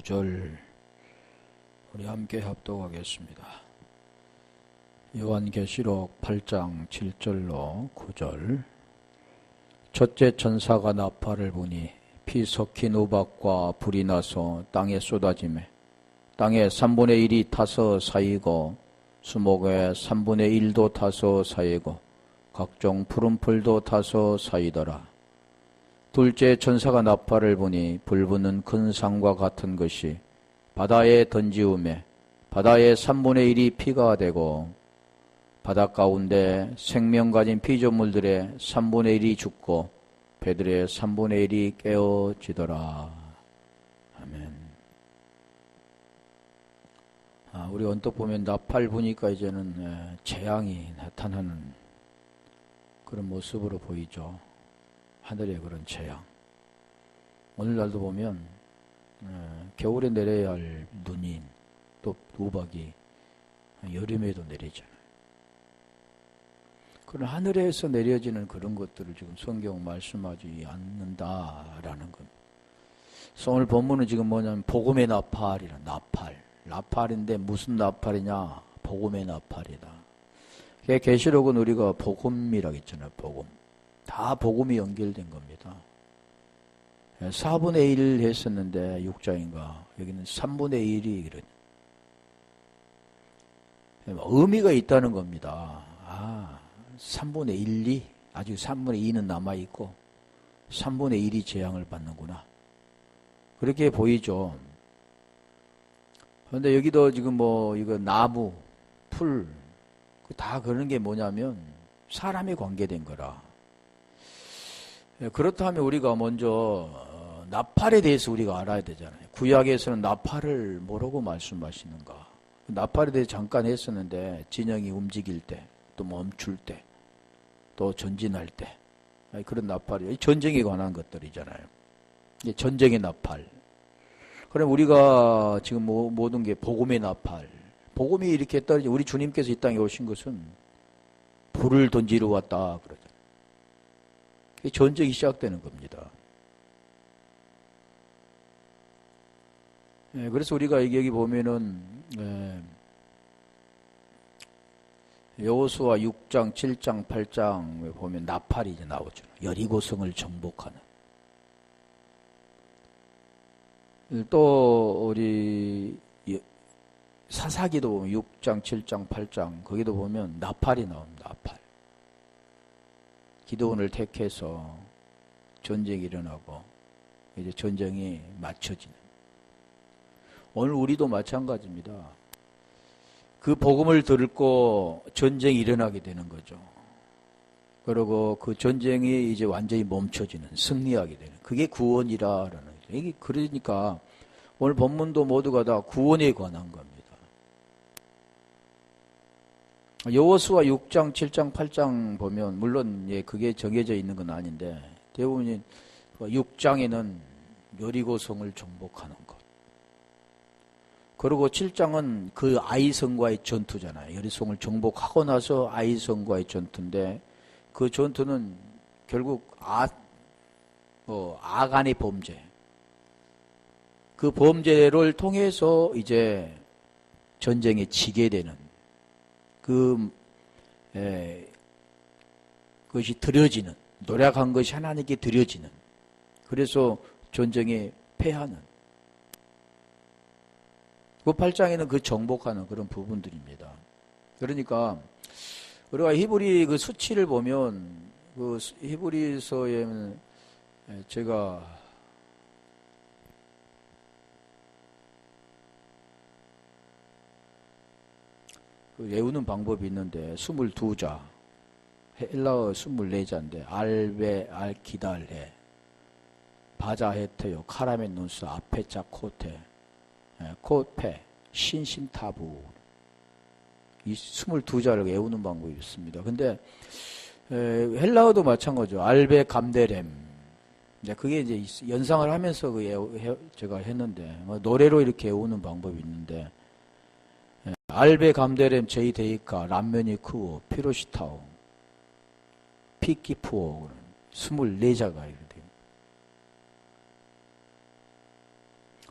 9절 우리 함께 합독하겠습니다. 요한계시록 8장 7절로 9절. 첫째 천사가 나팔을 부니 피 섞인 우박과 불이 나서 땅에 쏟아지매 땅의 3분의 1이 타서 쌓이고 수목의 3분의 1도 타서 쌓이고 각종 푸른 풀도 타서 쌓이더라. 둘째 천사가 나팔을 부니 불붙는 큰 상과 같은 것이 바다에 던지우매 바다의 3분의 1이 피가 되고 바다 가운데 생명 가진 피조물들의 3분의 1이 죽고 배들의 3분의 1이 깨어지더라. 아멘. 우리 언뜻 보면 나팔 부니까 이제는 재앙이 나타나는 그런 모습으로 보이죠. 하늘의 그런 재앙. 오늘날도 보면 겨울에 내려야 할 눈이 또 우박이 여름에도 내리잖아요. 그런 하늘에서 내려지는 그런 것들을 지금 성경 말씀하지 않는다라는 겁니다. 그래서 오늘 본문은 지금 뭐냐면 복음의 나팔이라. 나팔인데 무슨 나팔이냐? 복음의 나팔이다. 계시록은 우리가 복음이라고 했잖아요. 복음. 다 복음이 연결된 겁니다. 4분의 1 했었는데 6장인가 여기는 3분의 1이 그런 의미가 있다는 겁니다. 3분의 1, 2 아직 3분의 2는 남아있고 3분의 1이 재앙을 받는구나. 그렇게 보이죠. 그런데 여기도 지금 이거 나무, 풀 다 그런 게 뭐냐면 사람에 관계된 거라. 그렇다면 우리가 먼저 나팔에 대해서 우리가 알아야 되잖아요. 구약에서는 나팔을 뭐라고 말씀하시는가. 나팔에 대해서 잠깐 했었는데 진영이 움직일 때, 또 멈출 때, 또 전진할 때 그런 나팔이 전쟁에 관한 것들이잖아요. 전쟁의 나팔. 그럼 우리가 지금 모든 게 복음의 나팔. 복음이 이렇게 떨어지 우리 주님께서 이 땅에 오신 것은 불을 던지러 왔다 그러죠. 전쟁이 시작되는 겁니다. 그래서 우리가 여기 보면은 여호수아 6장, 7장, 8장 보면 나팔이 이제 나오죠. 여리고성을 정복하는. 또 우리 사사기도 보면 6장, 7장, 8장 거기도 보면 나팔이 나옵니다. 나팔. 기도원을 택해서 전쟁이 일어나고 이제 전쟁이 맞춰지는. 오늘 우리도 마찬가지입니다. 그 복음을 듣고 전쟁이 일어나게 되는 거죠. 그리고 그 전쟁이 이제 완전히 멈춰지는, 승리하게 되는. 그게 구원이라는 거죠. 이게 그러니까 오늘 본문도 모두가 다 구원에 관한 겁니다. 여호수아 6장, 7장, 8장 보면 물론 그게 정해져 있는 건 아닌데 대부분 6장에는 여리고성을 정복하는 것. 그리고 7장은 그 아이성과의 전투잖아요. 여리고성을 정복하고 나서 아이성과의 전투인데 그 전투는 결국 아간의 범죄. 그 범죄를 통해서 이제 전쟁에 지게 되는 그것이 드려지는, 노력한 것이 하나님께 드려지는, 그래서 전쟁에 패하는. 그 8장에는 그 정복하는 그런 부분들입니다. 그러니까, 우리가 히브리 그 수치를 보면, 그 히브리서에는 제가 외우는 방법이 있는데 22자, 헬라어 24자인데 알베, 알기달레, 바자헤테요, 카라멘눈스, 아페자, 코테, 코페, 신신타부. 이 22자를 외우는 방법이 있습니다. 근데 헬라어도 마찬가지죠. 알베 감데렘. 그게 이제 연상을 하면서 제가 했는데 노래로 이렇게 외우는 방법이 있는데 알베 감데렘 제이 데이카 람면이 크고 피로시타오 피키푸오 24자가 이렇게 됩니다.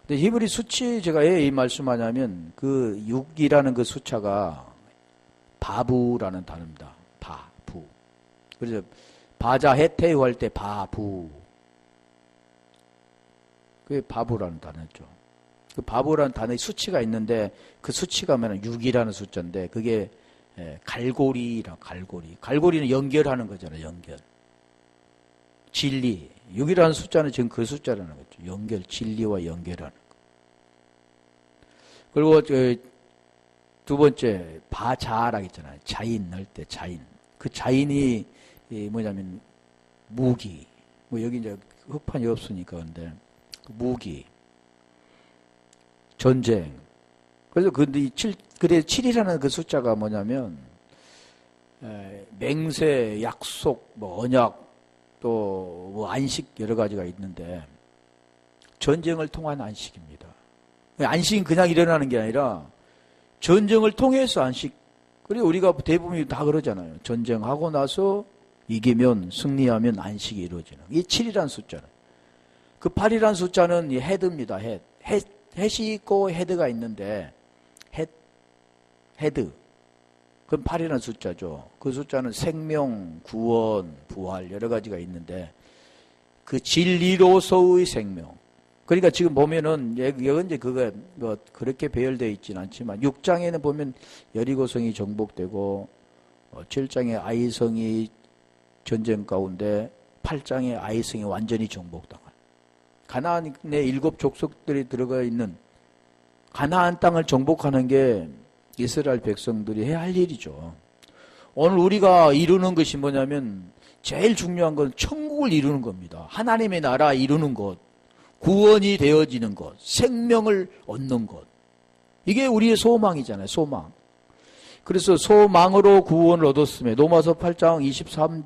근데 히브리 수치 제가 왜 이 말씀하냐면 그 6이라는 그 숫자가 바부라는 단어입니다. 바부. 그래서 바자 해태유 할 때 바부. 그게 바부라는 단어죠. 그 바부라는 단어의 수치가 있는데 그 수치가 뭐냐면 6이라는 숫자인데 그게 갈고리라 갈고리. 갈고리는 연결하는 거잖아요. 연결. 진리. 6이라는 숫자는 지금 그 숫자라는 거죠. 연결, 진리와 연결하는 거. 그리고 두 번째 바자라고 했잖아요. 자인 할 때 자인. 그 자인이 뭐냐면 무기. 뭐 여기 이제 흑판이 없으니까 근데 무기. 전쟁. 그래서 근데 그래 7이라는 그 숫자가 뭐냐면 맹세, 약속, 뭐 언약 또 뭐 안식 여러 가지가 있는데 전쟁을 통한 안식입니다. 안식은 그냥 일어나는 게 아니라 전쟁을 통해서 안식. 그리고 우리가 대부분이 다 그러잖아요. 전쟁하고 나서 이기면 승리하면 안식이 이루어지는. 이 7이라는 숫자는. 그 8이라는 숫자는 이 헤드입니다. 헷이 있고 헤드가 있는데 헤드. 그건 8이라는 숫자죠. 그 숫자는 생명, 구원, 부활 여러 가지가 있는데 그 진리로서의 생명. 그러니까 지금 보면은 이제 그거 뭐 그렇게 배열되어 있지는 않지만 6장에는 보면 여리고성이 정복되고 7장에 아이성이 전쟁 가운데 8장에 아이성이 완전히 정복당한 가나안의 7 족속들이 들어가 있는 가나안 땅을 정복하는 게 이스라엘 백성들이 해야 할 일이죠. 오늘 우리가 이루는 것이 뭐냐면 제일 중요한 건 천국을 이루는 겁니다. 하나님의 나라 이루는 것, 구원이 되어지는 것, 생명을 얻는 것. 이게 우리의 소망이잖아요. 소망. 그래서 소망으로 구원을 얻었음에 로마서 8장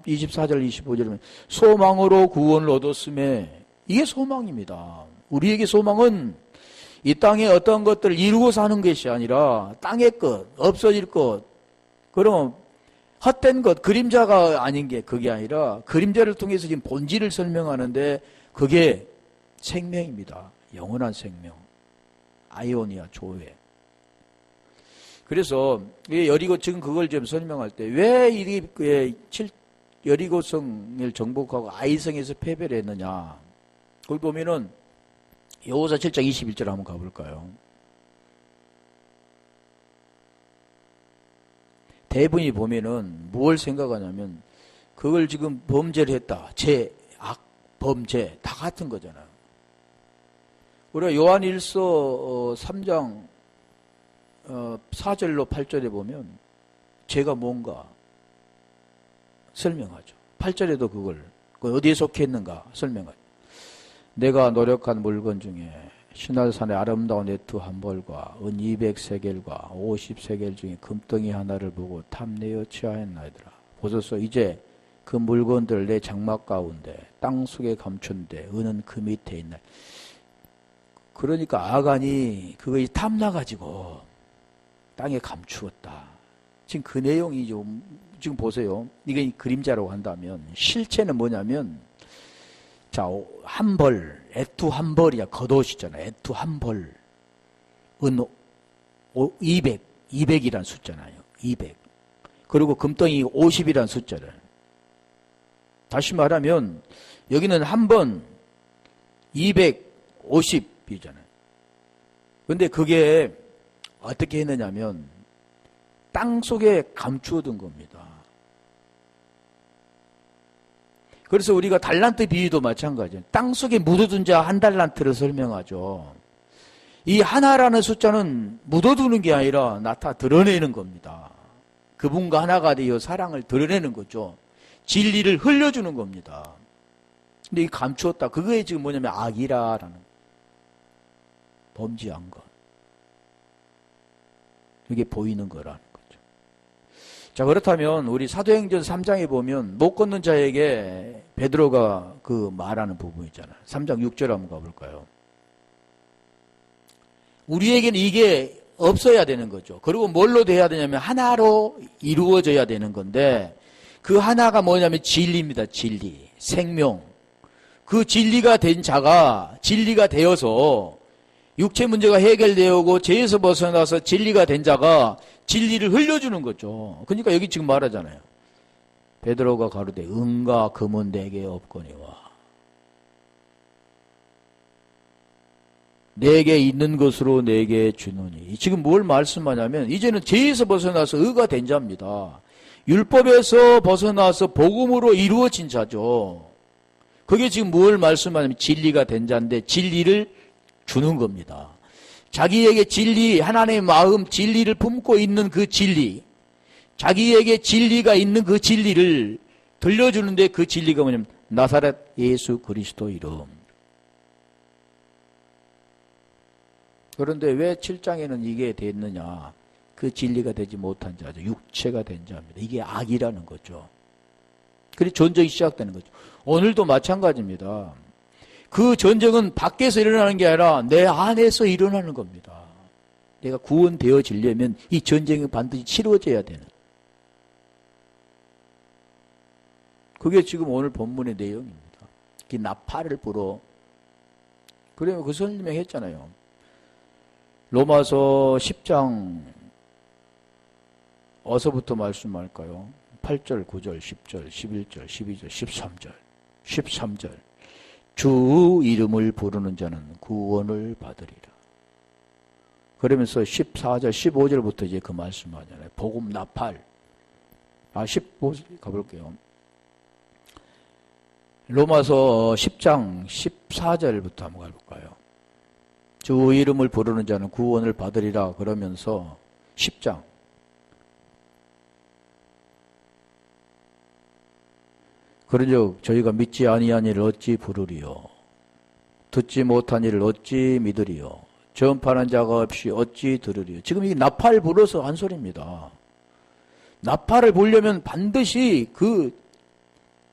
24절 25절에 소망으로 구원을 얻었음에 이게 소망입니다. 우리에게 소망은 이 땅에 어떤 것들을 이루고 사는 것이 아니라 땅의 것, 없어질 것, 그럼 헛된 것, 그림자가 아닌 게 그게 아니라 그림자를 통해서 지금 본질을 설명하는데 그게 생명입니다. 영원한 생명. 아이오니아 조회. 그래서 여리고 지금 그걸 좀 설명할 때 왜 이리 여리고성을 정복하고 아이성에서 패배를 했느냐. 그걸 보면은 여호수아 7장 21절 한번 가볼까요? 대부분이 보면은 뭘 생각하냐면 그걸 지금 범죄를 했다. 죄악, 범죄 다 같은 거잖아요. 우리가 요한일서 3장 4절로 8절에 보면 죄가 뭔가 설명하죠. 8절에도 그걸 어디에 속했는가 설명하죠. 내가 노력한 물건 중에 신화산의 아름다운 애투 한 벌과 은 200세겔과 50세겔 중에 금덩이 하나를 보고 탐내어 취하였나이더라. 보소서 이제 그 물건들 내 장막 가운데 땅속에 감춘데 은은 그 밑에 있나. 그러니까 아간이 그거 탐나가지고 땅에 감추었다. 지금 그 내용이 좀 지금 보세요. 이게 그림자라고 한다면 실체는 뭐냐면 자, 한 벌, 애투 한 벌이야. 겉옷이잖아. 애투 한 벌. 은 200, 200이란 숫자잖아요. 200. 그리고 금덩이 50이란 숫자를. 다시 말하면 여기는 한 번 250이잖아요. 근데 그게 어떻게 했느냐면 땅 속에 감추어둔 겁니다. 그래서 우리가 달란트 비유도 마찬가지예요. 땅 속에 묻어둔 자 한 달란트를 설명하죠. 이 하나라는 숫자는 묻어두는 게 아니라 드러내는 겁니다. 그분과 하나가 되어 사랑을 드러내는 거죠. 진리를 흘려주는 겁니다. 근데 이 감추었다. 그거에 지금 뭐냐면 악이라라는 범죄한 것. 이게 보이는 거라는 거죠. 자, 그렇다면 우리 사도행전 3장에 보면 못 걷는 자에게 베드로가 그 말하는 부분이잖아요. 3장 6절 한번 가볼까요? 우리에게는 이게 없어야 되는 거죠. 그리고 뭘로 돼야 되냐면 하나로 이루어져야 되는 건데 그 하나가 뭐냐면 진리입니다. 진리, 생명. 그 진리가 된 자가 진리가 되어서 육체 문제가 해결되고 죄에서 벗어나서 진리가 된 자가 진리를 흘려주는 거죠. 그러니까 여기 지금 말하잖아요. 베드로가 가로되 은과 금은 내게 없거니와 내게 있는 것으로 내게 주노니. 지금 뭘 말씀하냐면 이제는 죄에서 벗어나서 의가 된 자입니다. 율법에서 벗어나서 복음으로 이루어진 자죠. 그게 지금 뭘 말씀하냐면 진리가 된 자인데 진리를 주는 겁니다. 자기에게 진리, 하나님의 마음 진리를 품고 있는 그 진리, 자기에게 진리가 있는 그 진리를 들려주는데 그 진리가 뭐냐면 나사렛 예수 그리스도 이름. 그런데 왜 7장에는 이게 됐느냐? 그 진리가 되지 못한 자죠. 육체가 된 자입니다. 이게 악이라는 거죠. 그래서 전쟁이 시작되는 거죠. 오늘도 마찬가지입니다. 그 전쟁은 밖에서 일어나는 게 아니라 내 안에서 일어나는 겁니다. 내가 구원되어지려면 이 전쟁이 반드시 치러져야 되는. 그게 지금 오늘 본문의 내용입니다. 그 나팔을 불어. 그래요. 그 설명했잖아요. 로마서 10장 어서부터 말씀할까요? 8절, 9절, 10절, 11절, 12절, 13절. 13절. 주 이름을 부르는 자는 구원을 받으리라. 그러면서 14절, 15절부터 이제 그 말씀하잖아요. 복음 나팔. 15절 가볼게요. 로마서 10장 14절부터 한번 가볼까요? 주 이름을 부르는 자는 구원을 받으리라 그러면서 10장 그런즉 저희가 믿지 아니한 이를 어찌 부르리요 듣지 못한 이를 어찌 믿으리요 전파하는 자가 없이 어찌 들으리요. 지금 이 나팔 불어서 한 소리입니다. 나팔을 불려면 반드시 그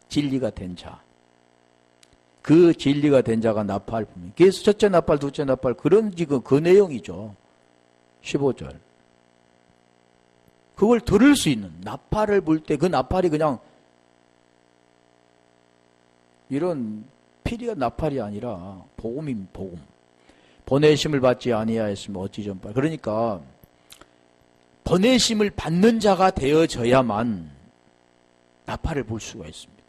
진리가 된 자, 그 진리가 된 자가 나팔 붑니다. 그래서 첫째 나팔, 둘째 나팔 그런 지금 그 내용이죠. 15절. 그걸 들을 수 있는 나팔을 불 때 그 나팔이 그냥 이런 피리가 나팔이 아니라 복음임 복음. 보내심을 받지 아니하였으면 어찌 전파. 그러니까 보내심을 받는 자가 되어져야만 나팔을 불 수가 있습니다.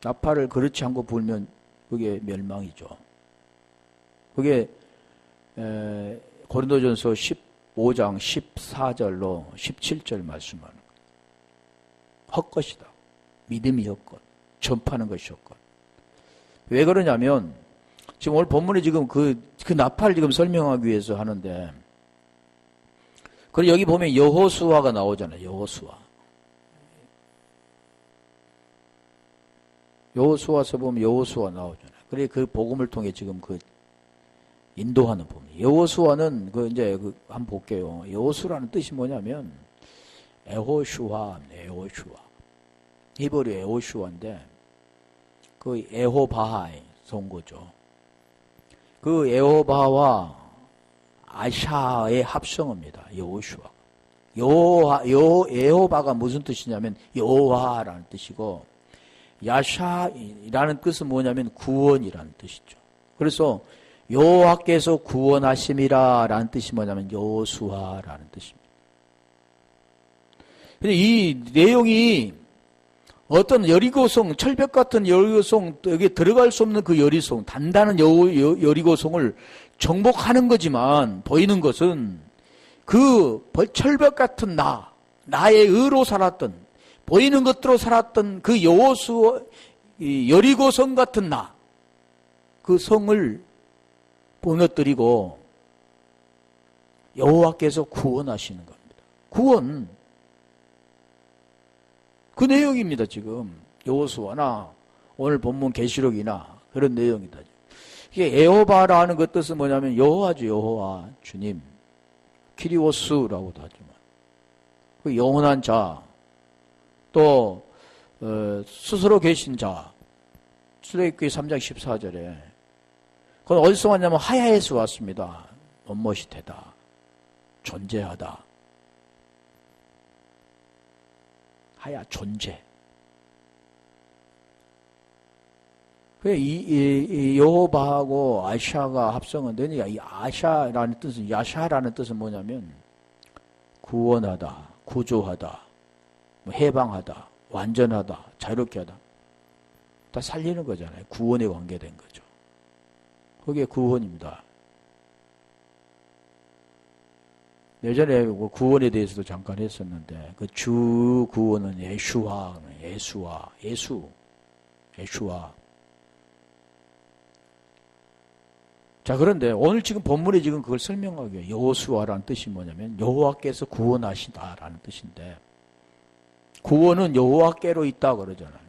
나팔을 그렇지 않고 불면 그게 멸망이죠. 그게 고린도전서 15장 14절로 17절 말씀하는 거예요. 헛것이다. 믿음이 헛것. 전파하는 것이 헛것. 왜 그러냐면 지금 오늘 본문에 지금 그 나팔을 지금 설명하기 위해서 하는데 그리고 여기 보면 여호수아가 나오잖아요. 여호수아. 여호수아서 보면 여호수아 나오잖아요. 그래 그 복음을 통해 지금 그 인도하는 부분. 여호수아는 그 이제 그 한번 볼게요. 여호수라는 뜻이 뭐냐면 에호슈아, 에호슈아. 히브리 에호슈아인데 그 에호바하에 온 거죠. 그 에호바와 아샤의 합성어입니다. 여호슈아. 에호바가 무슨 뜻이냐면 여호와라는 뜻이고 야샤라는 뜻은 뭐냐면 구원이라는 뜻이죠. 그래서 여호와께서 구원하심이라라는 뜻이 뭐냐면 여호수아라는 뜻입니다. 근데 이 내용이 어떤 여리고성, 철벽 같은 여리고성, 여기 들어갈 수 없는 그 여리고성, 단단한 여리고성을 정복하는 거지만 보이는 것은 그 철벽 같은 나의 의로 살았던, 보이는 것들로 살았던 그 여리고성 같은 그 성을 무너뜨리고 여호와께서 구원하시는 겁니다. 구원. 그 내용입니다. 지금 여호수아나 오늘 본문 계시록이나 그런 내용이다. 이게 에호바라는 그 뜻은 뭐냐면 여호와죠. 여호와 주님. 키리오스라고도 하지만 그 영원한 자, 또 스스로 계신 자. 출애굽기 3장 14절에 그건 어디서 왔냐면 하야에서 왔습니다. 엄머시되다. 존재하다. 하야 존재. 이 여호바하고 아샤가 합성은 되니까 이 아샤라는 뜻은, 야샤라는 뜻은 뭐냐면 구원하다, 구조하다, 해방하다, 완전하다, 자유롭게 하다. 다 살리는 거잖아요. 구원에 관계된 거죠. 그게 구원입니다. 예전에 구원에 대해서도 잠깐 했었는데 그 주 구원은 예수와. 자, 그런데 오늘 지금 본문에 지금 그걸 설명하기 위해 여호수아라는 뜻이 뭐냐면 여호와께서 구원하시다라는 뜻인데, 구원은 여호와께로 있다 그러잖아요.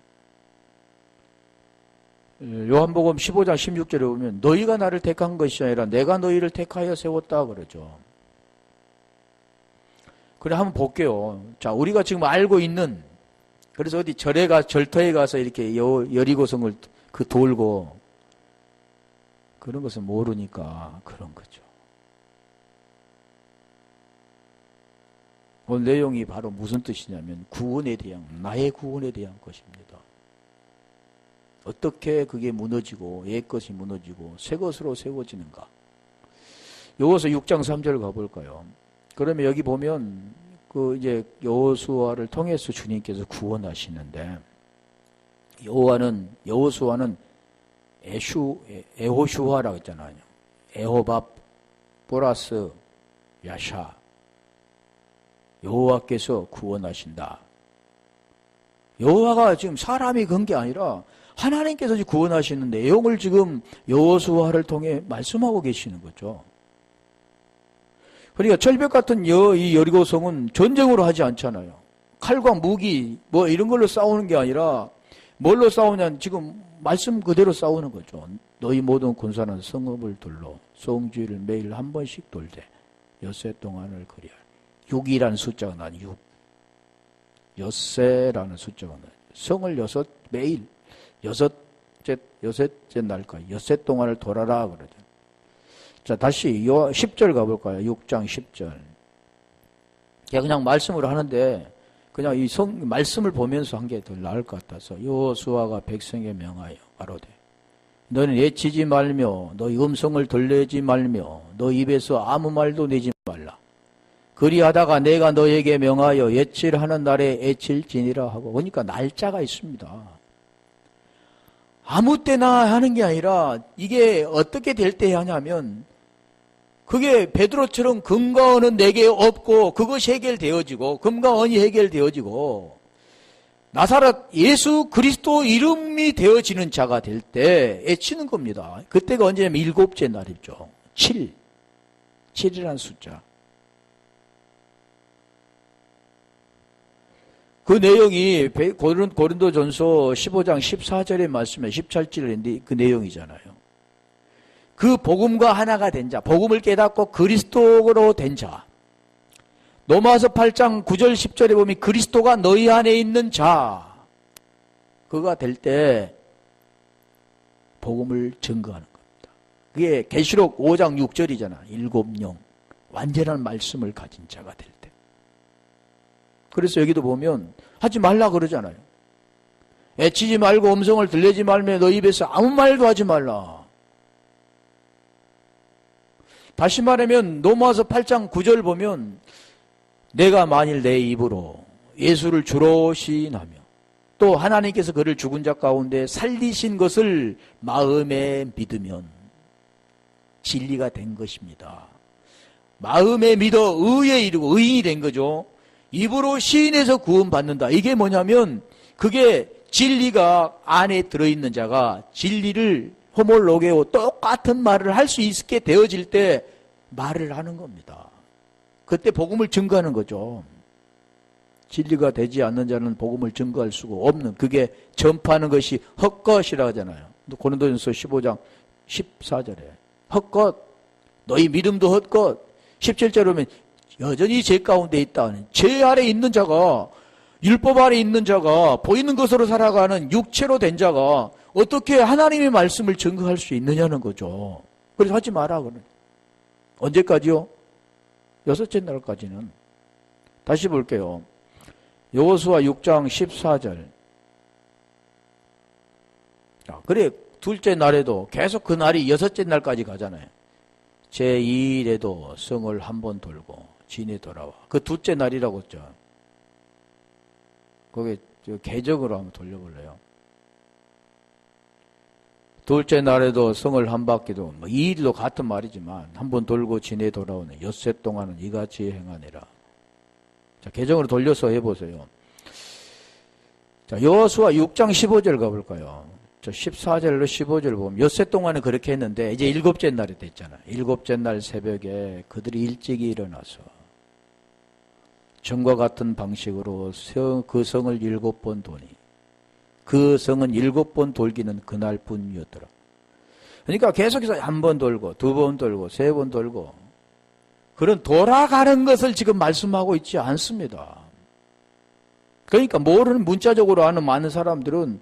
요한복음 15장 16절에 보면 너희가 나를 택한 것이 아니라 내가 너희를 택하여 세웠다 그러죠. 그래, 한번 볼게요. 자, 우리가 지금 알고 있는, 그래서 어디 절터에 가서 이렇게 여리고성을 돌고 그런 것을 모르니까 그런 거죠. 오늘 내용이 바로 무슨 뜻이냐면 구원에 대한, 나의 구원에 대한 것입니다. 어떻게 그게 무너지고 옛 것이 무너지고 새 것으로 세워지는가. 여호수아 6장 3절 가볼까요? 그러면 여기 보면 이제 여호수아를 통해서 주님께서 구원하시는데, 여호수아는 에호슈아라고 했잖아요. 에호밥 플러스 야샤. 여호와께서 구원하신다. 여호와가 지금 사람이 건 게 아니라 하나님께서 구원하시는 내용을 지금 여호수아를 통해 말씀하고 계시는 거죠. 그러니까 철벽 같은 이 여리고성은 전쟁으로 하지 않잖아요. 칼과 무기 이런 걸로 싸우는 게 아니라 뭘로 싸우냐면 지금 말씀 그대로 싸우는 거죠. 너희 모든 군사는 성읍을 둘러 성주를 매일 한 번씩 돌되 엿새 동안을 그리하라. 6이라는 숫자가 나니 6. 엿새라는 숫자가 나니 성을 매일 여섯째 날까지 엿새 동안을 돌아라 그러죠. 자, 다시 10절 가볼까요? 6장 10절. 그냥 말씀으로 하는데 그냥 이 말씀을 보면서 한 게 더 나을 것 같아서, 여호수아가 백성에 명하여 가로되 너는 예치지 말며 너희 음성을 들내지 말며 너 입에서 아무 말도 내지 말라. 그리하다가 내가 너에게 명하여 예칠하는 날에 예칠지니라 하고. 그러니까 날짜가 있습니다. 아무 때나 하는 게 아니라 이게 어떻게 될 때 하냐면, 그게 베드로처럼 금과 은은 내게 없고 그것이 해결되어지고 금과 은이 해결되어지고 나사렛 예수 그리스도 이름이 되어지는 자가 될 때 애치는 겁니다. 그때가 언제냐면 7째 날이죠. 7이라는 숫자. 그 내용이 고린도전서 15장 14절의 말씀에 17절인데 그 내용이잖아요. 그 복음과 하나가 된 자, 복음을 깨닫고 그리스도로 된 자. 로마서 8장 9절 10절에 보면 그리스도가 너희 안에 있는 자, 그가 될 때 복음을 증거하는 겁니다. 그게 계시록 5장 6절이잖아. 7영 완전한 말씀을 가진 자가 될 때. 그래서 여기도 보면 하지 말라 그러잖아요. 애치지 말고 음성을 들리지 말며 너 입에서 아무 말도 하지 말라. 다시 말하면 로마서 8장 9절 보면 내가 만일 내 입으로 예수를 주로 시인하며 또 하나님께서 그를 죽은 자 가운데 살리신 것을 마음에 믿으면 진리가 된 것입니다. 마음에 믿어 의에 이르고 의인이 된 거죠. 입으로 시인해서 구원받는다. 이게 뭐냐면 그게 진리가 안에 들어있는 자가 진리를 호몰로게오 똑같은 말을 할 수 있게 되어질 때 말을 하는 겁니다. 그때 복음을 증거하는 거죠. 진리가 되지 않는 자는 복음을 증거할 수가 없는, 그게 전파하는 것이 헛것이라 하잖아요. 고린도전서 15장 14절에 헛것, 너희 믿음도 헛것. 17절에 보면 여전히 죄 가운데 있다. 죄 아래 있는 자가, 율법 아래 있는 자가, 보이는 것으로 살아가는 육체로 된 자가 어떻게 하나님의 말씀을 증거할 수 있느냐는 거죠. 그래서 하지 마라 그러는. 언제까지요? 6째 날까지는. 다시 볼게요. 여호수아 6장 14절. 그래, 둘째 날에도 계속 그 날이 여섯째 날까지 가잖아요. 제2일에도 성을 한 번 돌고 진에 돌아와. 그 둘째 날이라고 했죠. 그게 개적으로 한번 돌려볼래요. 둘째 날에도 성을 한 바퀴도 뭐 2일도 같은 말이지만 한 번 돌고 진에 돌아오는 엿새 동안은 이같이 행하니라. 자, 개정으로 돌려서 해보세요. 자, 여호수아 6장 15절 가볼까요? 저 14절로 15절 보면 엿새 동안은 그렇게 했는데 이제 일곱째 날이 됐잖아요. 일곱째 날 새벽에 그들이 일찍이 일어나서 전과 같은 방식으로 그 성을 7번 도니 그 성은 7번 돌기는 그날뿐이었더라. 그러니까 계속해서 한 번 돌고 2번 돌고 3번 돌고 그런 돌아가는 것을 지금 말씀하고 있지 않습니다. 그러니까 모르는 문자적으로 아는 많은 사람들은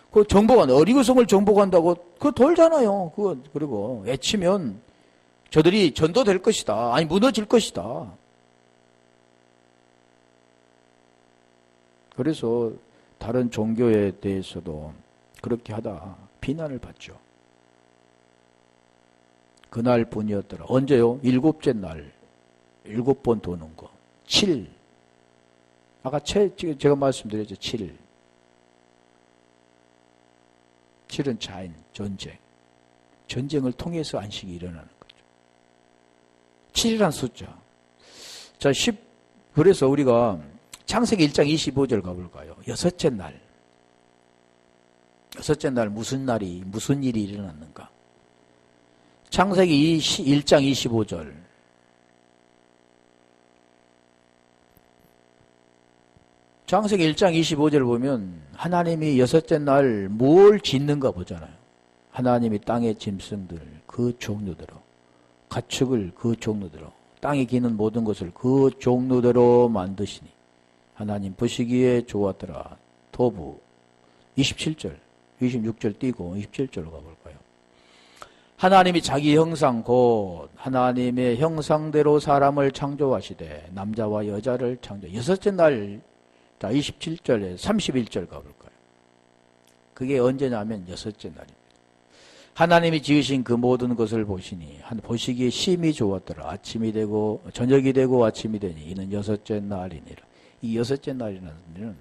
그 정복한 어리고성을 정복한다고 그거 돌잖아요. 그거 그리고 외치면 저들이 전도될 것이다. 아니 무너질 것이다. 그래서 다른 종교에 대해서도 그렇게 하다 비난을 받죠. 그날뿐이었더라. 언제요? 일곱째 날 7번 도는 거. 7. 아까 제가 말씀드렸죠. 7. 7은 자인, 전쟁. 전쟁을 통해서 안식이 일어나는 거죠. 7이란 숫자. 자, 그래서 우리가 창세기 1장 25절 가볼까요? 여섯째 날. 여섯째 날 무슨 일이 일어났는가? 창세기 1장 25절. 창세기 1장 25절 보면 하나님이 여섯째 날 뭘 짓는가 보잖아요. 하나님이 땅의 짐승들 그 종류대로 가축을 그 종류대로 땅에 기는 모든 것을 그 종류대로 만드시니 하나님 보시기에 좋았더라. 도부 27절 26절 띄고 27절로 가볼까요? 하나님이 자기 형상 곧 하나님의 형상대로 사람을 창조하시되 남자와 여자를 창조. 여섯째 날 자 27절에 31절 가볼까요? 그게 언제냐면 여섯째 날입니다. 하나님이 지으신 그 모든 것을 보시니 보시기에 심히 좋았더라. 아침이 되고 저녁이 되고 아침이 되니 이는 여섯째 날이니라. 이 여섯째 날이라는 일은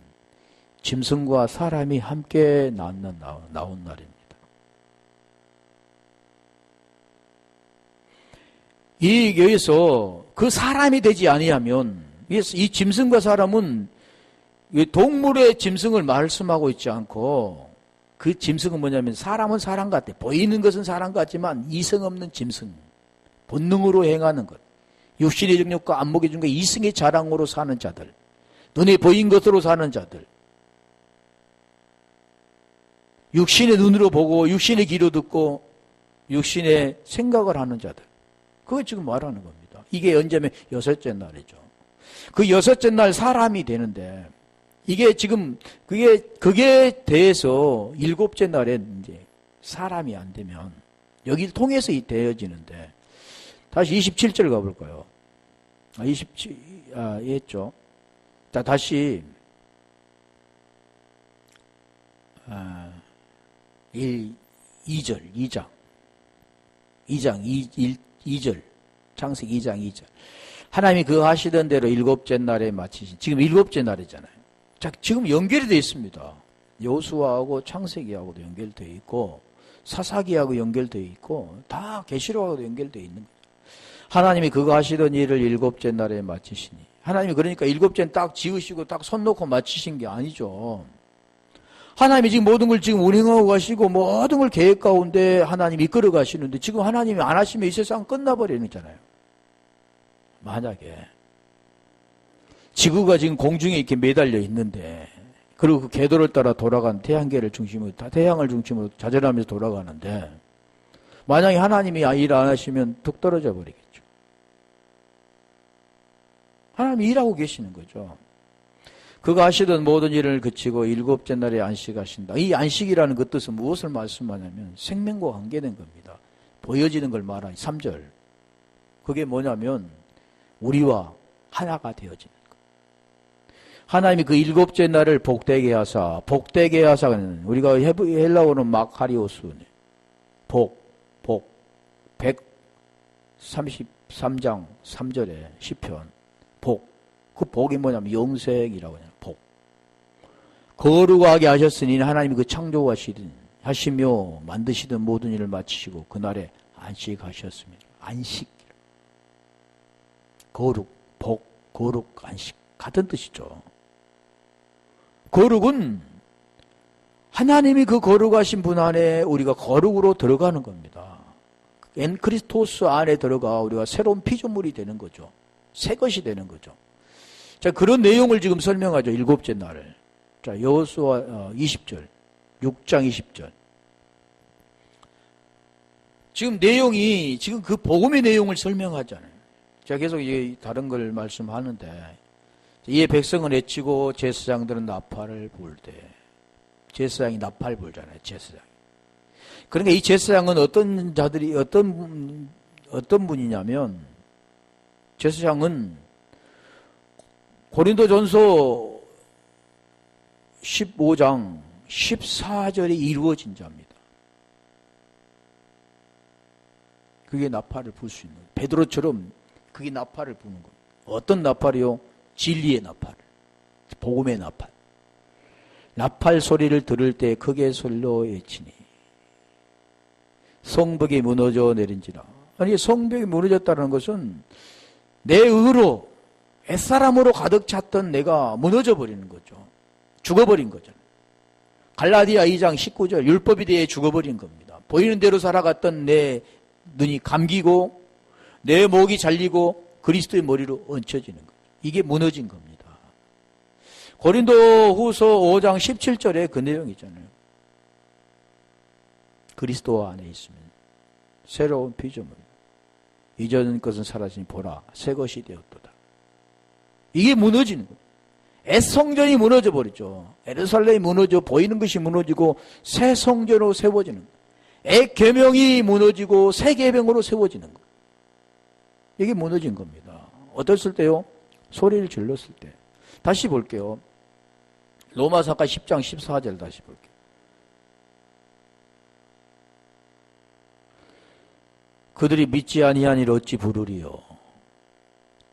짐승과 사람이 함께 나온 날입니다. 여기서 그 사람이 되지 아니하면 이 짐승과 사람은 동물의 짐승을 말씀하고 있지 않고 그 짐승은 뭐냐면 사람은 사람 같아. 보이는 것은 사람 같지만 이성 없는 짐승. 본능으로 행하는 것. 육신의 정욕과 안목의 중에 이성의 자랑으로 사는 자들. 눈에 보인 것으로 사는 자들. 육신의 눈으로 보고 육신의 귀로 듣고 육신의 생각을 하는 자들. 그걸 지금 말하는 겁니다. 이게 언제면 여섯째 날이죠. 그 여섯째 날 사람이 되는데 이게 지금 그게 대해서 일곱째 날에 이제 사람이 안 되면 여기를 통해서 되어지는데 다시 27절 가볼까요? 27 했죠. 자 다시 2장 2절 창세기 2장 2절 하나님이 그거 하시던 대로 일곱째 날에 마치신 지금 일곱째 날이잖아요. 자, 지금 연결이 되어 있습니다. 여호수아하고 창세기하고도 연결되어 있고 사사기하고 연결되어 있고 다 계시록하고도 연결되어 있는 거죠. 하나님이 그거 하시던 일을 일곱째 날에 마치시니 하나님이 그러니까 일곱째는 딱 지으시고 딱 손 놓고 마치신 게 아니죠. 하나님이 지금 모든 걸 지금 운행하고 가시고 모든 걸 계획 가운데 하나님이 이끌어 가시는데 지금 하나님이 안 하시면 이 세상 끝나버리는 거잖아요. 만약에 지구가 지금 공중에 이렇게 매달려 있는데 그리고 그 궤도를 따라 돌아간 태양계를 중심으로 태양을 중심으로 자전하면서 돌아가는데 만약에 하나님이 일 안 하시면 뚝 떨어져 버리겠죠. 하나님이 일하고 계시는 거죠. 그가 하시던 모든 일을 그치고 일곱째 날에 안식하신다. 이 안식이라는 그 뜻은 무엇을 말씀하냐면 생명과 관계된 겁니다. 보여지는 걸 말하니 3절. 그게 뭐냐면 우리와 하나가 되어지는 것. 하나님이 그 일곱째 날을 복되게 하사는 우리가 헬라어는 마카리오스 복, 복. 133장 3절에 시편 복. 그 복이 뭐냐면 영생이라고 해요. 복. 거룩하게 하셨으니 하나님이 그 창조하시며 만드시던 모든 일을 마치시고 그날에 안식하셨습니다. 안식. 거룩, 복, 거룩, 안식. 같은 뜻이죠. 거룩은 하나님이 그 거룩하신 분 안에 우리가 거룩으로 들어가는 겁니다. 엔크리스토스 안에 들어가 우리가 새로운 피조물이 되는 거죠. 새 것이 되는 거죠. 자, 그런 내용을 지금 설명하죠. 일곱째 날을. 자, 여호수아 20절, 6장 20절. 지금 내용이, 지금 그 복음의 내용을 설명하잖아요. 제가 계속 이제 다른 걸 말씀하는데, 이에 백성은 외치고 제사장들은 나팔을 불 때, 제사장이 나팔 불잖아요, 제사장. 그러니까 이 제사장은 어떤 자들이, 어떤 분이냐면, 제사장은 고린도전서 15장 14절에 이루어진 자입니다. 그게 나팔을 불 수 있는 거예요. 베드로처럼 그게 나팔을 부는 거예요. 어떤 나팔이요? 진리의 나팔, 복음의 나팔. 나팔 소리를 들을 때 크게 소리로 외치니 성벽이 무너져 내린지라. 아니, 성벽이 무너졌다는 것은 내 의로 옛사람으로 가득 찼던 내가 무너져 버리는 거죠. 죽어버린 거잖아요. 갈라디아 2장 19절 율법에 대해 죽어버린 겁니다. 보이는 대로 살아갔던 내 눈이 감기고 내 목이 잘리고 그리스도의 머리로 얹혀지는 거죠. 이게 무너진 겁니다. 고린도 후서 5장 17절에 그 내용이 있잖아요. 그리스도 안에 있으면 새로운 피조물. 이전 것은 사라지니 보라 새 것이 되었도다. 이게 무너지는 거예요. 옛 성전이 무너져 버리죠. 예루살렘이 무너져 보이는 것이 무너지고 새 성전으로 세워지는 거예요. 옛 계명이 무너지고 새 계명으로 세워지는 거예요. 이게 무너진 겁니다. 어땠을 때요? 소리를 질렀을 때. 다시 볼게요. 로마서가 10장 14절 다시 볼게요. 그들이 믿지 아니한 일을 어찌 부르리요?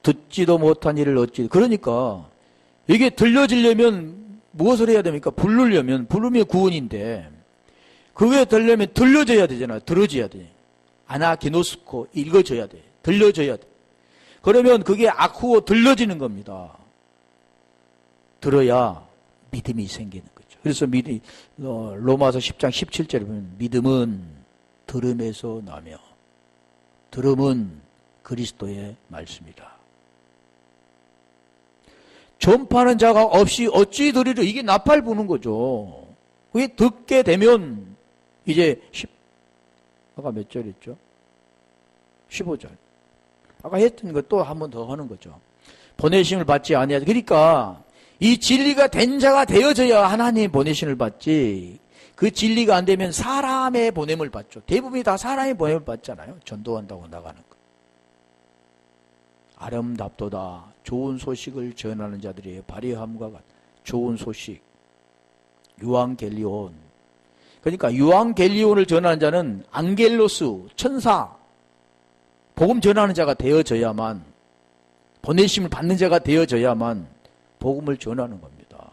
듣지도 못한 일을 어찌. 그러니까 이게 들려지려면 무엇을 해야 됩니까? 부르면 구원인데 그게 들려면 들려져야 되잖아요. 들어져야 돼. 아나기노스코 읽어져야 돼. 들려져야 돼. 그러면 그게 아쿠어 들려지는 겁니다. 들어야 믿음이 생기는 거죠. 그래서 로마서 10장 17절에 보면 믿음은 들음에서 나며 들음은 그리스도의 말씀이다. 전파하는 자가 없이 어찌 들으려. 이게 나팔 부는 거죠. 그게 듣게 되면 이제 아까 몇 절이었죠? 15절. 아까 했던 것 또 한 번 더 하는 거죠. 보내심을 받지 아니하지. 그러니까 이 진리가 된 자가 되어져야 하나님 보내심을 받지. 그 진리가 안 되면 사람의 보냄을 받죠. 대부분이 다 사람의 보냄을 받잖아요. 전도한다고 나가는 거. 아름답도다. 좋은 소식을 전하는 자들이 발휘함과 같은 좋은 소식. 유앙겔리온. 그러니까 유앙겔리온을 전하는 자는 앙겔로스, 천사, 복음 전하는 자가 되어져야만, 보내심을 받는 자가 되어져야만 복음을 전하는 겁니다.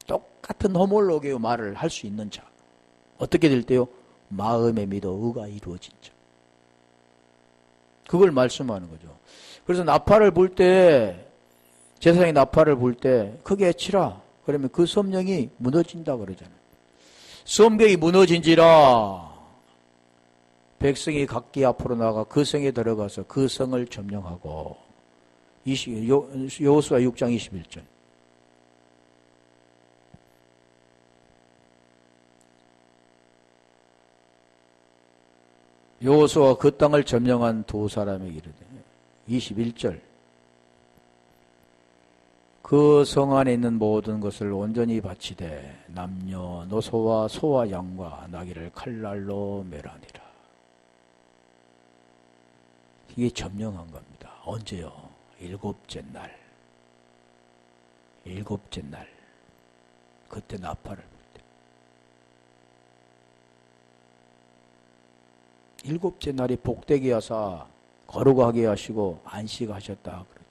똑같은 호몰로게의 말을 할 수 있는 자. 어떻게 될 때요? 마음에 믿어 의가 이루어진 자. 그걸 말씀하는 거죠. 그래서 나팔을 불 때, 제사장이 나팔을 불 때 크게 치라. 그러면 그 성령이 무너진다 그러잖아요. 성벽이 무너진지라 백성이 각기 앞으로 나가 그 성에 들어가서 그 성을 점령하고. 여호수아 6장 21절. 여호수아가 그 땅을 점령한 두 사람에게 이르되 21절. 그 성 안에 있는 모든 것을 온전히 바치되 남녀노소와 소와 양과 나귀를 칼날로 멸하니라. 이게 점령한 겁니다. 언제요? 일곱째 날. 일곱째 날. 그때 나팔을 불 때. 일곱째 날이 복되게 하사 거룩하게 하시고 안식하셨다 그러죠.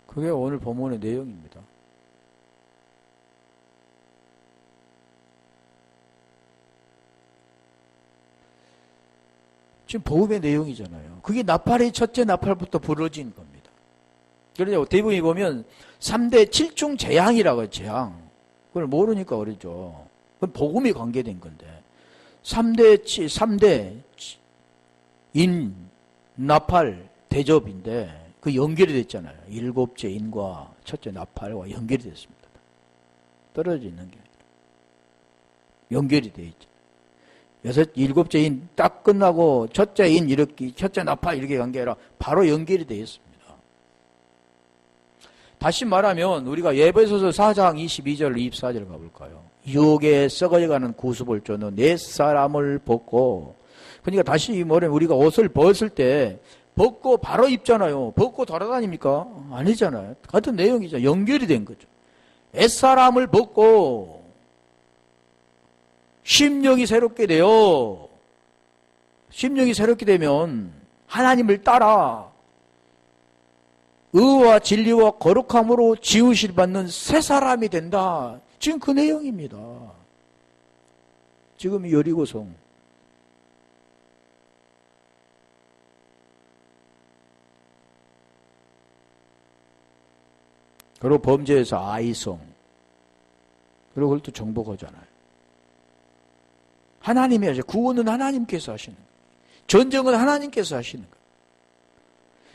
그게 오늘 본문의 내용입니다. 지금 복음의 내용이잖아요. 그게 나팔의 첫째 나팔부터 부러진 겁니다. 그래서 대부분이 보면 3대 7중 재앙이라고 해요. 재앙. 그걸 모르니까 그러죠. 그건 복음이 관계된 건데 3대 인, 나팔, 대접인데 그 연결이 됐잖아요. 일곱째 인과 첫째 나팔과 연결이 됐습니다. 떨어져 있는 게 아니라 연결이 돼 있죠. 일곱째 인 딱 끝나고 첫째 인 이렇게 첫째 나팔 이렇게 간 게 아니라 바로 연결이 되어 있습니다. 다시 말하면 우리가 에베소서 4장 22절 24절 가볼까요? 유혹에 썩어가는 구수볼조는 내 사람을 벗고, 그러니까 다시 말하면 우리가 옷을 벗을 때 벗고 바로 입잖아요. 벗고 돌아다닙니까? 아니잖아요. 같은 내용이죠. 연결이 된 거죠. 옛사람을 벗고 심령이 새롭게 되어, 심령이 새롭게 되면 하나님을 따라 의와 진리와 거룩함으로 지으실 받는 새 사람이 된다. 지금 그 내용입니다. 지금 여리고성. 그리고 범죄에서 아이성. 그리고 그걸 또 정복하잖아요. 하나님이 하죠. 구원은 하나님께서 하시는 거예요. 전쟁은 하나님께서 하시는 거예요.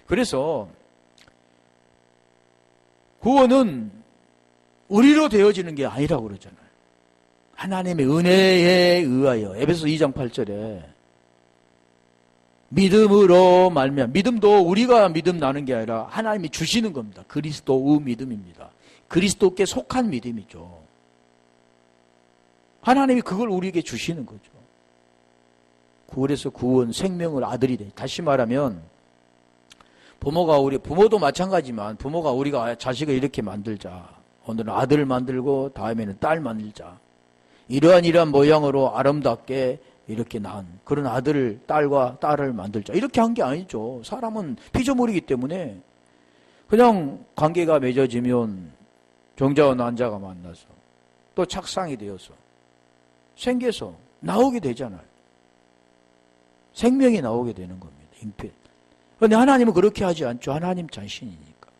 그래서 구원은 우리로 되어지는 게 아니라고 그러잖아요. 하나님의 은혜에 의하여. 에베소 2장 8절에 믿음으로 말미암아. 믿음도 우리가 믿음 나는 게 아니라 하나님이 주시는 겁니다. 그리스도의 믿음입니다. 그리스도께 속한 믿음이죠. 하나님이 그걸 우리에게 주시는 거죠. 그래서 구원, 생명을 아들이 돼. 다시 말하면 부모도 마찬가지지만 부모가 우리가 자식을 이렇게 만들자. 오늘은 아들을 만들고 다음에는 딸 만들자. 이러한 모양으로 아름답게 이렇게 낳은 그런 아들을, 딸과 딸을 만들자. 이렇게 한 게 아니죠. 사람은 피조물이기 때문에 그냥 관계가 맺어지면 정자와 난자가 만나서 또 착상이 되어서 생겨서 나오게 되잖아요. 생명이 나오게 되는 겁니다. 잉태. 그런데 하나님은 그렇게 하지 않죠. 하나님 자신이니까.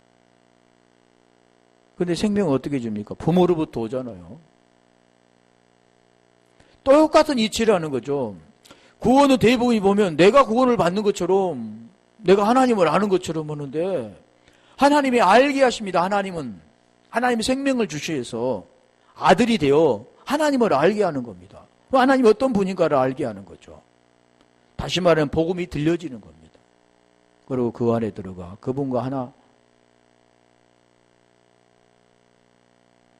그런데 생명은 어떻게 줍니까? 부모로부터 오잖아요. 똑같은 이치를 하는 거죠. 구원은 대부분이 보면 내가 구원을 받는 것처럼, 내가 하나님을 아는 것처럼 하는데 하나님이 알게 하십니다. 하나님이 생명을 주시해서 아들이 되어 하나님을 알게 하는 겁니다. 하나님이 어떤 분인가를 알게 하는 거죠. 다시 말하면 복음이 들려지는 겁니다. 그리고 그 안에 들어가 그분과 하나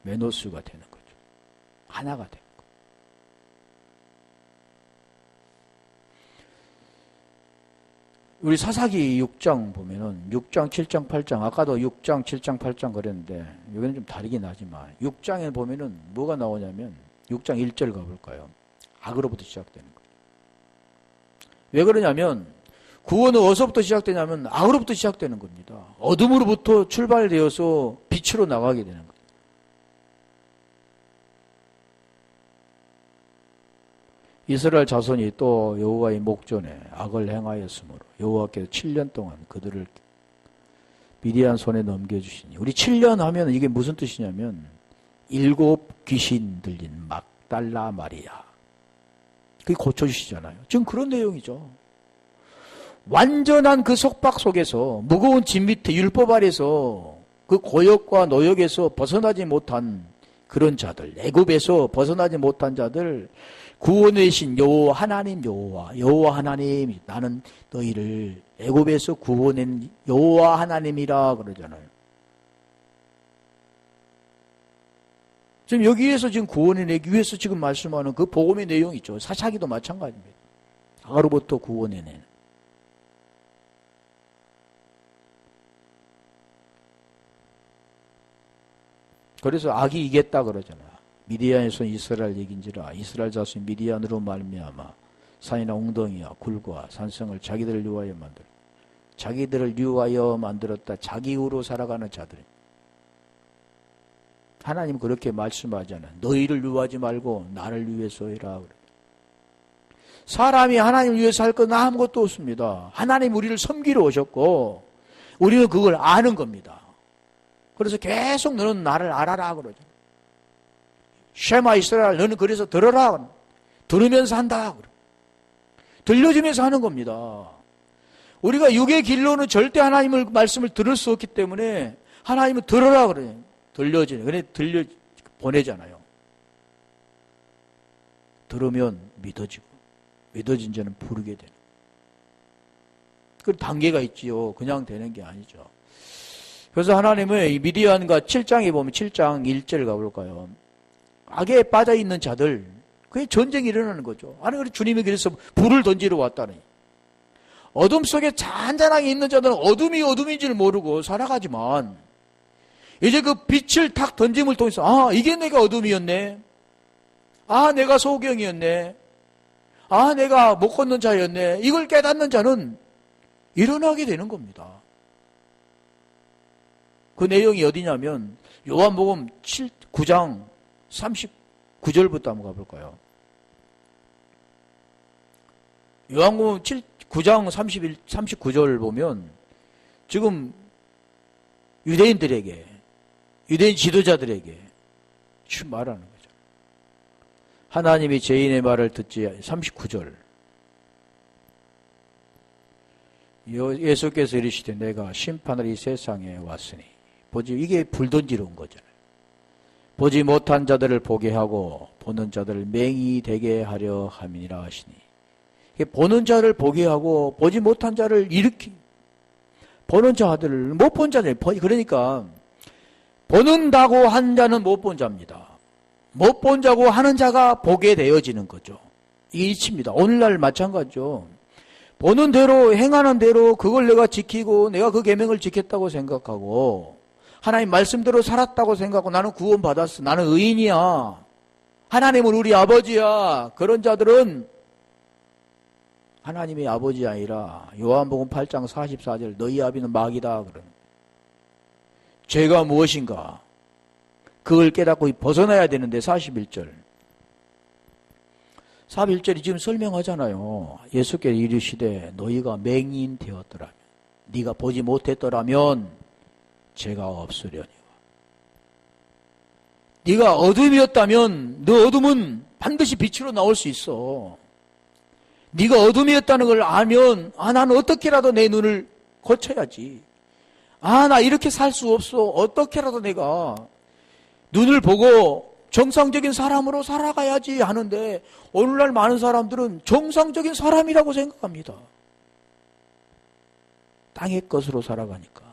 메노스가 되는 거죠. 하나가 되는 거죠. 우리 사사기 6장 보면은 6장, 7장, 8장 아까도 6장, 7장, 8장 그랬는데 여기는 좀 다르긴 하지만 6장에 보면은 뭐가 나오냐면 6장 1절 가볼까요? 악으로부터 시작되는 거예요. 왜 그러냐면 구원은 어디서부터 시작되냐면 악으로부터 시작되는 겁니다. 어둠으로부터 출발되어서 빛으로 나가게 되는 거예요. 이스라엘 자손이 또 여호와의 목전에 악을 행하였으므로 여호와께서 7년 동안 그들을 미디안 손에 넘겨주시니, 우리 7년 하면 이게 무슨 뜻이냐면 7 귀신 들린 막달라 마리아, 그게 고쳐주시잖아요. 지금 그런 내용이죠. 완전한 그 속박 속에서 무거운 짐 밑에 율법 아래서 그 고역과 노역에서 벗어나지 못한 그런 자들, 애굽에서 벗어나지 못한 자들, 구원의 신 여호와 하나님, 여호와 하나님, 나는 너희를 애굽에서 구원한 여호와 하나님이라 그러잖아요. 지금 여기에서 지금 구원해내기 위해서 지금 말씀하는 그 복음의 내용이죠. 사사기도 마찬가지입니다. 악으로부터 구원해내는. 그래서 악이 이겼다 그러잖아. 미디안에서 이스라엘 얘긴지라 이스라엘 자손이 미디안으로 말미암아 산이나 웅덩이와 굴과 산성을 자기들을 위하여 만들었다. 자기들을 위하여 만들었다. 자기 의로 살아가는 자들. 하나님 그렇게 말씀하잖아. 너희를 위하지 말고 나를 위해서 해라. 사람이 하나님을 위해서 할 건 아무것도 없습니다. 하나님 우리를 섬기러 오셨고 우리는 그걸 아는 겁니다. 그래서 계속 너는 나를 알아라 그러죠. 쉐마 이스라엘 너는 그래서 들어라. 들으면서 한다. 들려주면서 하는 겁니다. 우리가 육의 길로는 절대 하나님의 말씀을 들을 수 없기 때문에 하나님은 들어라 그래요. 들려주네. 그래 보내잖아요. 들으면 믿어지고 믿어진 자는 부르게 되는. 그 단계가 있지요. 그냥 되는 게 아니죠. 그래서 하나님은 이 미디안과 7장에 보면 7장 1절 가볼까요? 악에 빠져있는 자들, 그게 전쟁이 일어나는 거죠. 아니, 그래 주님이 그래서 불을 던지러 왔다니. 어둠 속에 잔잔하게 있는 자들은 어둠이 어둠인지를 모르고 살아가지만, 이제 그 빛을 탁 던짐을 통해서, 아, 이게 내가 어둠이었네. 아, 내가 소경이었네. 아, 내가 못 걷는 자였네. 이걸 깨닫는 자는 일어나게 되는 겁니다. 그 내용이 어디냐면 요한복음 9장 39절부터 한번 가볼까요? 요한복음 9장 39절 보면 지금 유대인들에게, 유대인 지도자들에게 말하는 거죠. 하나님이 죄인의 말을 듣지, 39절. 예수께서 이르시되 내가 심판을 이 세상에 왔으니, 보지, 이게 불 던지러 온 거잖아요. 보지 못한 자들을 보게 하고 보는 자들을 맹이 되게 하려 함이니라 하시니, 보는 자를 보게 하고 보지 못한 자를 보는 자들을 못 본 자들, 그러니까 보는다고 한 자는 못 본 자입니다. 못 본 자고 하는 자가 보게 되어지는 거죠. 이게 이치입니다. 오늘날 마찬가지죠. 보는 대로 행하는 대로 그걸 내가 지키고 내가 그 계명을 지켰다고 생각하고 하나님 말씀대로 살았다고 생각하고 나는 구원받았어. 나는 의인이야. 하나님은 우리 아버지야. 그런 자들은 하나님의 아버지 아니라 요한복음 8장 44절 너희 아비는 마귀다. 그러는 죄가 무엇인가? 그걸 깨닫고 벗어나야 되는데 41절. 41절이 지금 설명하잖아요. 예수께서 이르시되 너희가 맹인 되었더라면, 네가 보지 못했더라면 죄가 없으려니와. 네가 어둠이었다면 너 어둠은 반드시 빛으로 나올 수 있어. 네가 어둠이었다는 걸 알면 나는 어떻게라도 내 눈을 고쳐야지. 나 이렇게 살 수 없어. 어떻게라도 내가 눈을 보고 정상적인 사람으로 살아가야지 하는데 오늘날 많은 사람들은 정상적인 사람이라고 생각합니다. 땅의 것으로 살아가니까.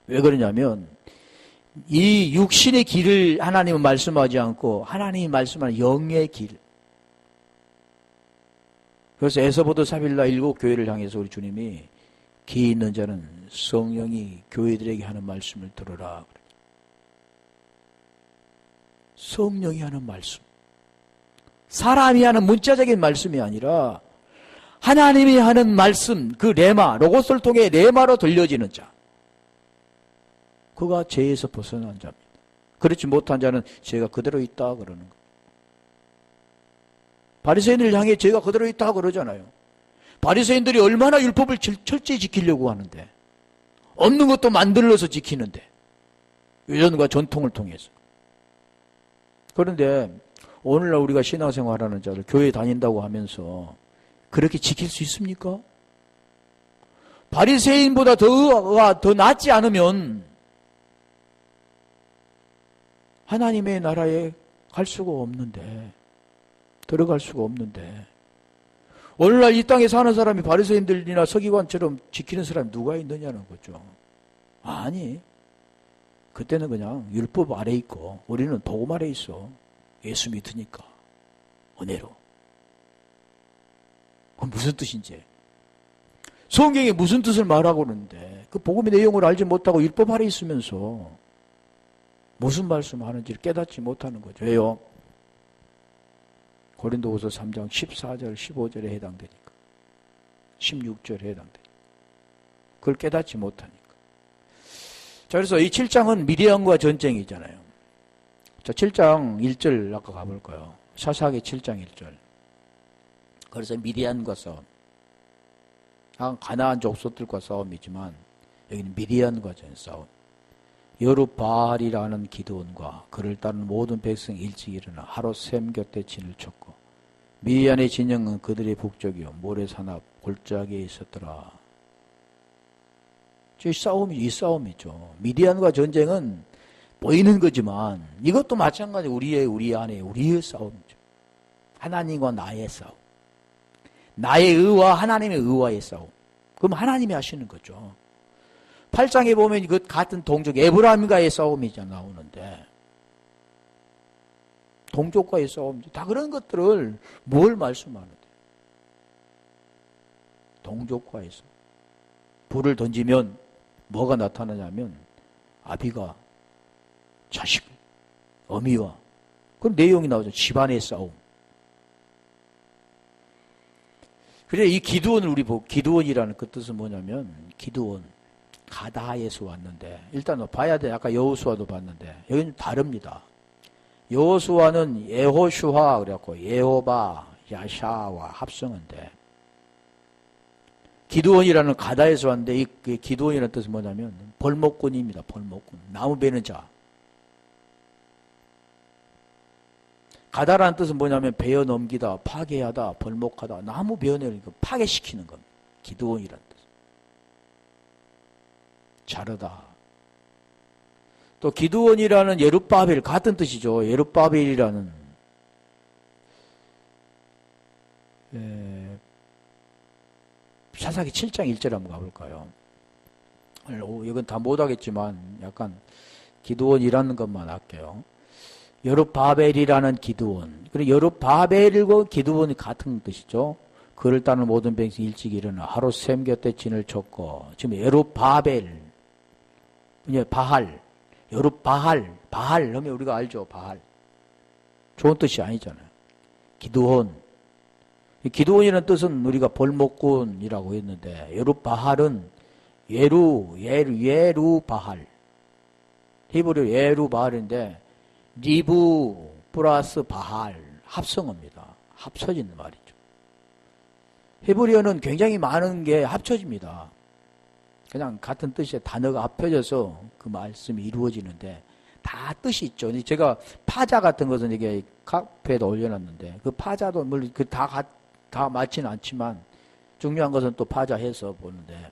왜 그러냐면 이 육신의 길을 하나님은 말씀하지 않고 하나님이 말씀하는 영의 길. 그래서 에서보도 사빌라 7교회를 향해서 우리 주님이 기 있는 자는 성령이 교회들에게 하는 말씀을 들으라. 성령이 하는 말씀. 사람이 하는 문자적인 말씀이 아니라 하나님이 하는 말씀, 그 레마, 로고스를 통해 레마로 들려지는 자. 그가 죄에서 벗어난 자입니다. 그렇지 못한 자는 죄가 그대로 있다 그러는 거예요. 바리새인들을 향해 죄가 그대로 있다 그러잖아요. 바리새인들이 얼마나 율법을 철저히 지키려고 하는데 없는 것도 만들어서 지키는데 유전과 전통을 통해서. 그런데 오늘날 우리가 신앙생활하는 자들 교회 다닌다고 하면서 그렇게 지킬 수 있습니까? 바리새인보다 더 낫지 않으면 하나님의 나라에 갈 수가 없는데, 들어갈 수가 없는데, 오늘날 이 땅에 사는 사람이 바리새인들이나 서기관처럼 지키는 사람이 누가 있느냐는 거죠. 아니, 그때는 그냥 율법 아래 있고 우리는 복음 아래 있어. 예수 믿으니까 은혜로. 그건 무슨 뜻인지, 성경에 무슨 뜻을 말하고 있는데 그 복음의 내용을 알지 못하고 율법 아래 있으면서 무슨 말씀하는지를 깨닫지 못하는 거죠. 왜요? 고린도후서 3장 14절, 15절에 해당되니까. 16절에 해당되니까. 그걸 깨닫지 못하니까. 자, 그래서 이 7장은 미디안과 전쟁이잖아요. 자, 7장 1절 아까 가볼까요? 사사기 7장 1절. 그래서 미디안과 싸움. 가나안 족속들과 싸움이지만 여기는 미디안과 전 싸움. 여룻바알이라는 기드온과 그를 따른 모든 백성이 일찍 일어나 하루 셈 곁에 진을 쳤고 미디안의 진영은 그들의 북쪽이요 모래산 앞 골짜기에 있었더라. 이 싸움이죠. 미디안과 전쟁은 보이는 거지만 이것도 마찬가지 우리 안에 우리의 싸움이죠. 하나님과 나의 싸움. 나의 의와 하나님의 의와의 싸움. 그럼 하나님이 하시는 거죠. 8장에 보면 그 같은 동족 에브라임과의 싸움이 나오는데 동족과의 싸움, 다 그런 것들을 뭘 말씀하는데? 동족과의 싸움. 불을 던지면 뭐가 나타나냐면 아비가 자식, 어미와 그런 내용이 나오죠. 집안의 싸움. 그래 이 기드온을 우리 보고 기드온이라는 그 뜻은 뭐냐면 기드온 가다에서 왔는데 일단 봐야 돼. 아까 여호수아도 봤는데 여기는 다릅니다. 여호수아는 예호슈아 그래갖고 예호바 야샤와 합성어인데 기드온이라는 가다에서 왔는데 이 기드온이라는 뜻은 뭐냐면 벌목꾼입니다. 벌목꾼. 나무 베는 자. 가다라는 뜻은 뭐냐면 베어 넘기다, 파괴하다, 벌목하다, 나무 베어내니까 파괴시키는 겁니다. 기드온이라는 뜻. 자르다. 또 기드온이라는 예룻바벨 같은 뜻이죠. 예룻바벨이라는 사사기 7장 1절 한번 가볼까요? 이건 다 못하겠지만 약간 기드온이라는 것만 할게요. 여룻바벨이라는 기드온. 그리고 여룻바벨과 기드온이 같은 뜻이죠. 그를 따는 모든 백성이 일찍 일어나 하루 셈 곁에 진을 쳤고 지금 여룻바벨 바할 여룻바할 바할 하면 우리가 알죠. 바할 좋은 뜻이 아니잖아요. 기드온 기드온이라는 뜻은 우리가 벌목꾼이라고 했는데 여룻바할은 예루바할 히브리어 예루바할인데 리브 플러스 바할 합성어입니다. 합쳐지는 말이죠. 히브리어는 굉장히 많은 게 합쳐집니다. 그냥 같은 뜻의 단어가 합쳐져서 그 말씀이 이루어지는데 다 뜻이 있죠. 제가 파자 같은 것은 이게 카페에다 올려놨는데 그 파자도 물론 다 맞지는 않지만 중요한 것은 또 파자해서 보는데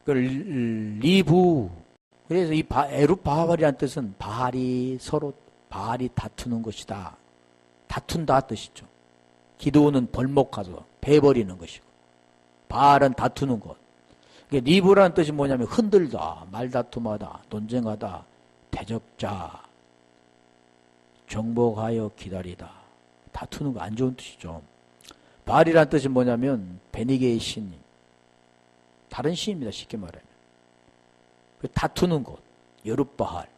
그 리브 그래서 이 에룻바할이라는 뜻은 바할이 다투는 것이다. 다툰다 뜻이죠. 기드온은 벌목하죠. 베버리는 것이고 바할은 다투는 것. 리브라는 뜻이 뭐냐면 흔들다, 말다툼하다, 논쟁하다, 대적자, 정복하여 기다리다. 다투는 거 안 좋은 뜻이죠. 바알이라는 뜻이 뭐냐면 베니게의 신. 다른 신입니다. 쉽게 말하면. 다투는 것. 여룻바할.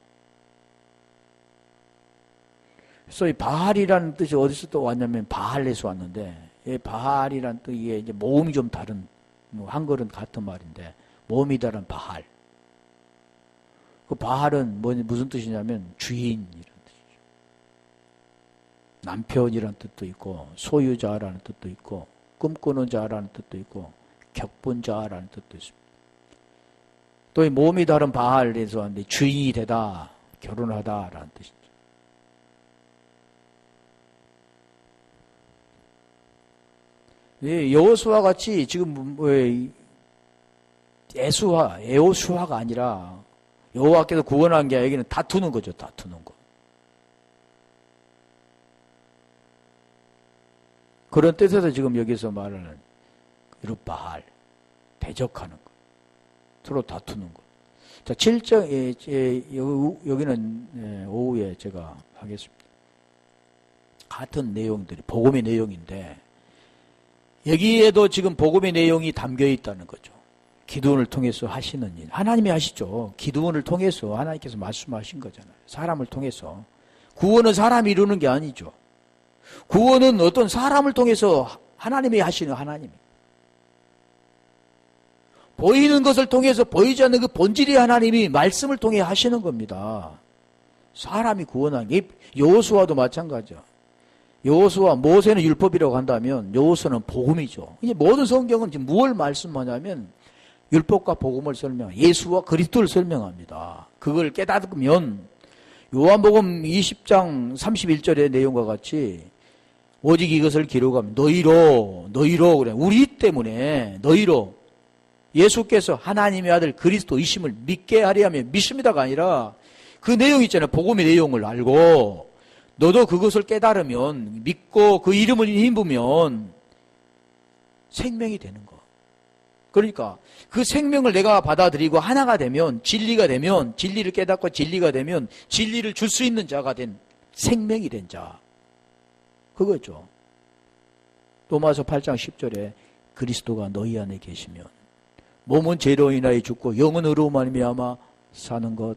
그래서 이 바할이라는 뜻이 어디서 또 왔냐면 바할에서 왔는데 이 바할이라는 뜻 이게 이제 모음이 좀 다른 한글은 같은 말인데 모음이 다른 바할. 그 바할은 무슨 뜻이냐면 주인이라는 뜻이죠. 남편이라는 뜻도 있고 소유자라는 뜻도 있고 꿈꾸는 자라는 뜻도 있고 격분자라는 뜻도 있습니다. 또 이 모음이 다른 바할에서 왔는데 주인이 되다, 결혼하다라는 뜻이죠. 여호수아 같이 지금 에호수아가 아니라 여호와께서 구원한 게 여기는 다투는 거죠. 다투는 거. 그런 뜻에서 지금 여기서 말하는 여룻바할 대적하는 거. 서로 다투는 거. 자, 7장 여기는 오후에 제가 하겠습니다. 같은 내용들이 복음의 내용인데 여기에도 지금 복음의 내용이 담겨 있다는 거죠. 기도원을 통해서 하시는 일. 하나님이 하시죠. 기도원을 통해서 하나님께서 말씀하신 거잖아요. 사람을 통해서. 구원은 사람이 이루는 게 아니죠. 구원은 어떤 사람을 통해서 하나님이 하시는 하나님. 보이는 것을 통해서 보이지 않는 그 본질의 하나님이 말씀을 통해 하시는 겁니다. 사람이 구원한 게 여호수아도 마찬가지죠. 여호수아 모세는 율법이라고 한다면 여호수아는 복음이죠. 이제 모든 성경은 지금 무엇을 말씀하냐면 율법과 복음을 예수와 그리스도를 설명합니다. 그걸 깨닫으면 요한복음 20장 31절의 내용과 같이 오직 이것을 기록하면 너희로 그래. 우리 때문에 너희로 예수께서 하나님의 아들 그리스도이심을 믿게 하려 면 믿습니다가 아니라 그 내용 있잖아요. 복음의 내용을 알고 너도 그것을 깨달으면 믿고 그 이름을 힘부면 생명이 되는 거. 그러니까 그 생명을 내가 받아들이고 하나가 되면 진리가 되면 진리를 깨닫고 진리가 되면 진리를 줄 수 있는 자가 된 생명이 된 자. 그거죠. 로마서 8장 10절에 그리스도가 너희 안에 계시면 몸은 죄로 인하여 죽고 영은 의로 말미암아 사는 것.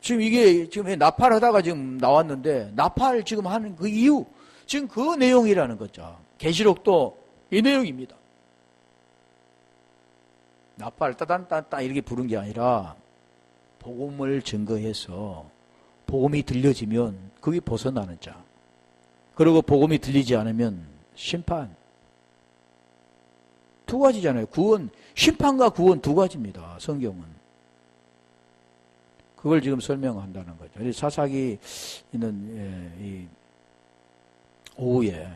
지금 이게 지금 나팔하다가 지금 나왔는데 나팔 지금 하는 그 이유 지금 그 내용이라는 거죠. 계시록도 이 내용입니다. 나팔 따단따단 이렇게 부른 게 아니라 복음을 증거해서 복음이 들려지면 거기 벗어나는 자. 그리고 복음이 들리지 않으면 심판. 두 가지잖아요. 구원, 심판과 구원 두 가지입니다. 성경은. 그걸 지금 설명한다는 거죠. 사사기 있는 이 오후에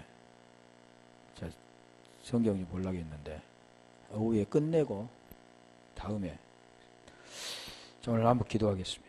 성경이 몰라겠는데 오후에 끝내고 다음에 오늘 한번 기도하겠습니다.